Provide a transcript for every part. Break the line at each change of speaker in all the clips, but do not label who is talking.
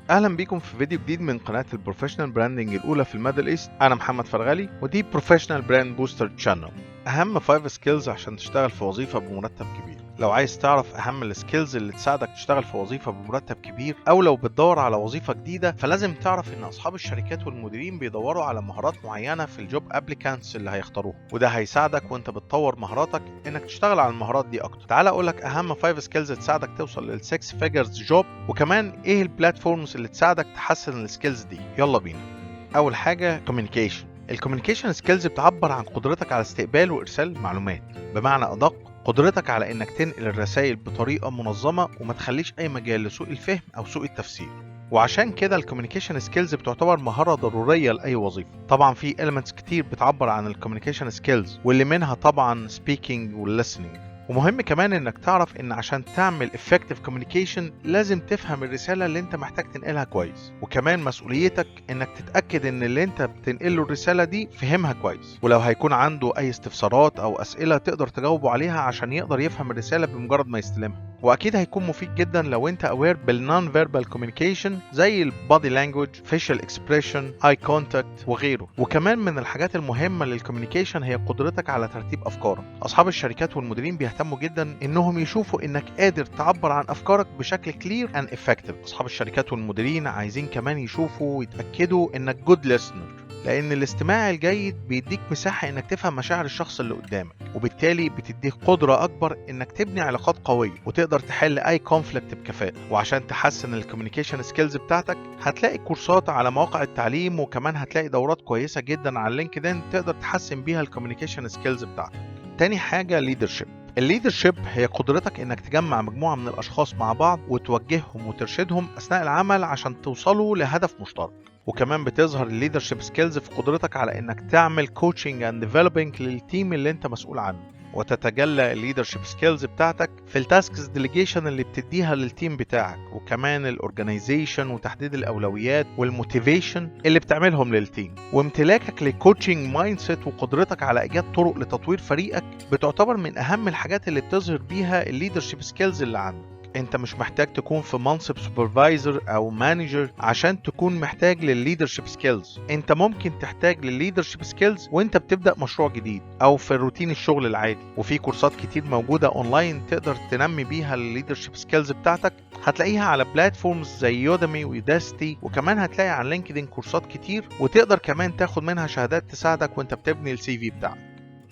اهلا بيكم في فيديو جديد من قناه البروفيشنال براندنج الاولى في الميدل ايست. انا محمد فرغلي ودي بروفيشنال براند بوستر تشانل. اهم 5 سكيلز عشان تشتغل في وظيفه بمرتب كبير. لو عايز تعرف اهم السكيلز اللي تساعدك تشتغل في وظيفه بمرتب كبير، او لو بتدور على وظيفه جديده، فلازم تعرف ان اصحاب الشركات والمديرين بيدوروا على مهارات معينه في الجوب ابليكانتس اللي هيختاروها، وده هيساعدك وانت بتطور مهاراتك انك تشتغل على المهارات دي اكتر. تعال اقولك اهم 5 سكيلز تساعدك توصل لل6 فيجرز جوب، وكمان ايه البلاتفورمز اللي تساعدك تحسن السكيلز دي. يلا بينا. اول حاجه كوميونيكيشن. الكوميونيكيشن سكيلز بتعبر عن قدرتك على استقبال وارسال المعلومات، بمعنى ادق قدرتك على انك تنقل الرسائل بطريقه منظمه وما تخليش اي مجال لسوء الفهم او سوء التفسير. وعشان كده الكوميونيكيشن سكيلز بتعتبر مهاره ضروريه لاي وظيفه. طبعا في elements كتير بتعبر عن الكوميونيكيشن سكيلز، واللي منها طبعا speaking والlistening. ومهم كمان انك تعرف ان عشان تعمل effective communication لازم تفهم الرسالة اللي انت محتاج تنقلها كويس، وكمان مسؤوليتك انك تتأكد ان اللي انت بتنقله الرسالة دي فهمها كويس، ولو هيكون عنده اي استفسارات او اسئلة تقدر تجاوبه عليها عشان يقدر يفهم الرسالة بمجرد ما يستلمها. واكيد هيكون مفيد جدا لو انت aware بالنون فيربال كوميونيكيشن زي البادي لانجوج، فيشل اكسبريشن، اي كونتاكت وغيره. وكمان من الحاجات المهمه للكوميونيكيشن هي قدرتك على ترتيب افكارك. اصحاب الشركات والمديرين بيهتموا جدا انهم يشوفوا انك قادر تعبر عن افكارك بشكل كلير اند افكتيف. اصحاب الشركات والمديرين عايزين كمان يشوفوا ويتاكدوا انك جود listener، لأن الاستماع الجيد بيديك مساحة إنك تفهم مشاعر الشخص اللي قدامك، وبالتالي بتديك قدرة أكبر إنك تبني علاقات قوية وتقدر تحل أي كونفليكت بكفاءة. وعشان تحسن الكوميونيكيشن سكيلز بتاعتك هتلاقي كورسات على مواقع التعليم، وكمان هتلاقي دورات كويسة جدا على لينكدين تقدر تحسن بيها الكوميونيكيشن سكيلز بتاعتك. تاني حاجة leadership. الليدرشيب هي قدرتك انك تجمع مجموعة من الاشخاص مع بعض وتوجههم وترشدهم اثناء العمل عشان توصلوا لهدف مشترك. وكمان بتظهر الليدرشيب سكيلز في قدرتك على انك تعمل كوتشنج اند ديفلوبينج للتيم اللي انت مسؤول عنه. وتتجلى الليدرشيب سكيلز بتاعتك في التاسكس ديليجيشن اللي بتديها للتيم بتاعك، وكمان الاورجانيزيشن وتحديد الاولويات والموتيفيشن اللي بتعملهم للتيم. وامتلاكك للكوتشنج مايند سيت وقدرتك على ايجاد طرق لتطوير فريقك بتعتبر من اهم الحاجات اللي بتظهر بيها الليدرشيب سكيلز اللي عندك. انت مش محتاج تكون في منصب سوبرفايزر او مانجر عشان تكون محتاج للليدرشيب سكيلز. انت ممكن تحتاج للليدرشيب سكيلز وانت بتبدأ مشروع جديد او في الروتين الشغل العادي، وفي كورسات كتير موجودة اونلاين تقدر تنمي بيها الليدرشيب سكيلز بتاعتك. هتلاقيها على بلاتفورمز زي يودامي ويوداستي، وكمان هتلاقي على لينكدين كورسات كتير، وتقدر كمان تاخد منها شهادات تساعدك وانت بتبني السي في بتاعك.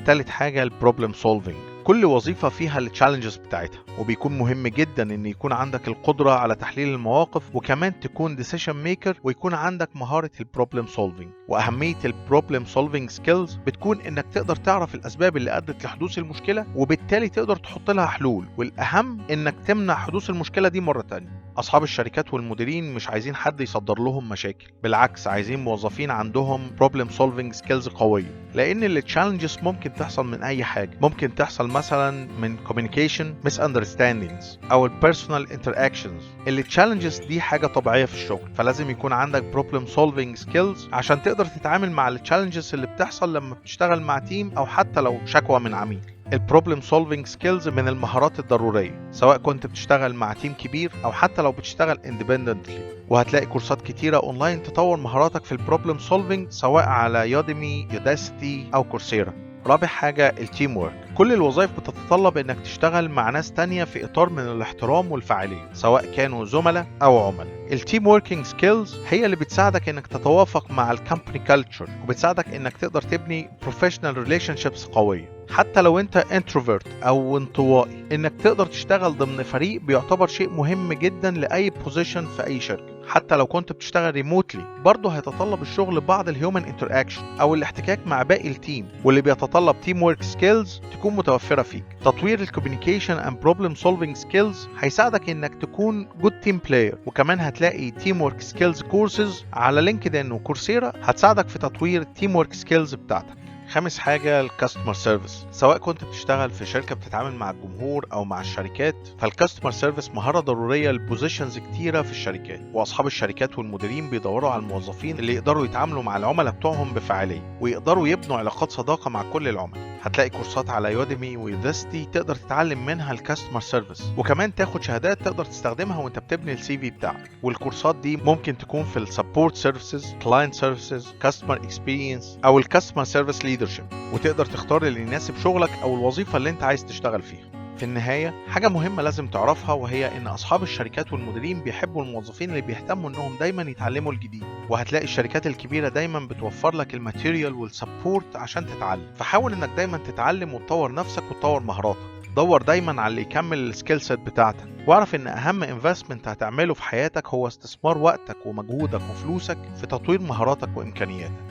تالت حاجة البروبلم سولفينج. كل وظيفة فيها التشالنجز بتاعتها، وبيكون مهم جدا ان يكون عندك القدرة على تحليل المواقف، وكمان تكون ديسيشن ميكر، ويكون عندك مهارة البروبلم سولفينج. واهمية البروبلم سولفينج سكيلز بتكون انك تقدر تعرف الاسباب اللي ادت لحدوث المشكلة، وبالتالي تقدر تحط لها حلول، والاهم انك تمنع حدوث المشكلة دي مرة تانية. اصحاب الشركات والمديرين مش عايزين حد يصدر لهم مشاكل، بالعكس عايزين موظفين عندهم بروبلم سولفينج سكيلز قوية، لان التشالنجز ممكن تحصل من اي حاجة. ممكن تحصل مثلا من communication misunderstandings او personal interactions. التشالنجز دي حاجة طبيعية في الشغل، فلازم يكون عندك problem solving skills عشان تقدر تتعامل مع التشالنجز اللي بتحصل لما بتشتغل مع تيم، او حتى لو شكوى من عميل. البروبلم سولفينج سكيلز من المهارات الضرورية، سواء كنت بتشتغل مع تيم كبير او حتى لو بتشتغل اندبندنتلي. وهتلاقي كورسات كتيرة اونلاين تطور مهاراتك في البروبلم سولفينج، سواء على يوديمي، يوداستي او كورسيرا. رابع حاجة التيم وورك. كل الوظائف بتتطلب انك تشتغل مع ناس تانية في اطار من الاحترام والفعالية، سواء كانوا زملاء او عملاء. التيم ووركينج سكيلز هي اللي بتساعدك انك تتوافق مع الكامباني كلتشر، وبتساعدك انك تقدر تبني بروفيشنال ريليشن شيبس قوية. حتى لو انت انتروفيرت او انطوائي، انك تقدر تشتغل ضمن فريق بيعتبر شيء مهم جدا لاي بوزيشن في اي شركة. حتى لو كنت بتشتغل ريموتلي، برضه هيتطلب الشغل بعض الهيومن انتراكشن او الاحتكاك مع باقي التيم، واللي بيتطلب تيم وورك سكيلز تكون متوفرة فيك. تطوير الكوميونيكيشن اند بروبلم سولفينج سكيلز هيساعدك انك تكون جود تيم بلاير. وكمان هتلاقي تيم وورك سكيلز كورسز على لينكدين وكورسيرا هتساعدك في تطوير التيم وورك سكيلز بتاعتك. خامس حاجة الكاستمر سيرفيس. سواء كنت بتشتغل في شركة بتتعامل مع الجمهور أو مع الشركات، فالكاستمر سيرفيس مهارة ضرورية لبوزيشنز كتيرة في الشركات، وأصحاب الشركات والمديرين بيدوروا على الموظفين اللي يقدروا يتعاملوا مع العملاء بتوعهم بفاعلية ويقدروا يبنوا علاقات صداقة مع كل العملاء. هتلاقي كورسات على يوديمي ويودستي تقدر تتعلم منها الكاستمر سيرفيس، وكمان تاخد شهادات تقدر تستخدمها وانت بتبني السي في بتاعك. والكورسات دي ممكن تكون في السبورت سيرفيسز، كلاينت سيرفيسز، كاستمر اكسبيرينس، او الكاستمر سيرفيس ليدرشيب، وتقدر تختار اللي يناسب شغلك او الوظيفة اللي انت عايز تشتغل فيها. في النهاية حاجة مهمة لازم تعرفها، وهي إن أصحاب الشركات والمديرين بيحبوا الموظفين اللي بيهتموا إنهم دايما يتعلموا الجديد، وهتلاقي الشركات الكبيرة دايما بتوفر لك الماتيريال والسبورت عشان تتعلم. فحاول إنك دايما تتعلم وتطور نفسك وتطور مهاراتك. دور دايما على اللي يكمل السكيل سيت بتاعتك، واعرف إن أهم انفستمنت هتعمله في حياتك هو استثمار وقتك ومجهودك وفلوسك في تطوير مهاراتك وإمكانياتك.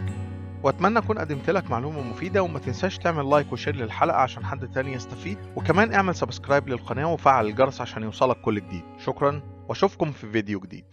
واتمنى اكون قدمت لك معلومه مفيده، وما تنساش تعمل لايك وشير للحلقه عشان حد تاني يستفيد، وكمان اعمل سبسكرايب للقناه وفعل الجرس عشان يوصلك كل جديد. شكرا واشوفكم في فيديو جديد.